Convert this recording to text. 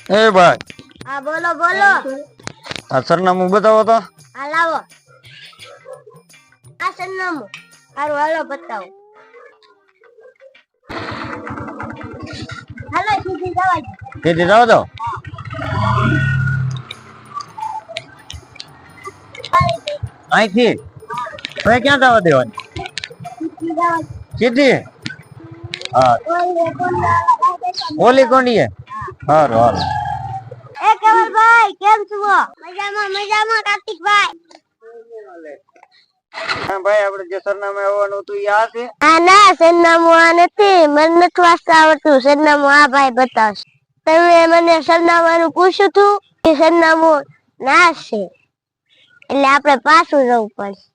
એ ભાઈ હા બોલો બોલો. આ સરનામું બતાવો તો. હા લાવો આ સરનામું. હારું હાલો બતાવો. હાલો સીધી જવા દો. સીધી જાવ દો. અહીંથી હવે ક્યાં જવા દેવાની? સીધી? હા ઓલી કોની? હારું હાલો. એ કેવલભાઈ કેમ છો? મજામાં મજામાં કાર્તિકભાઈ. હા ભાઈ આપણે જે સરનામે આવવાનું હતું એ આ છે? આ ના સરનામું આ નથી. મને નથી વાંચતા આવડતું. સરનામું આ ભાઈ બતાવશે. તમે મને સરનામાનું પૂછ્યું હતું એ સરનામું ના છે એટલે આપણે પાછું જવું પડશે.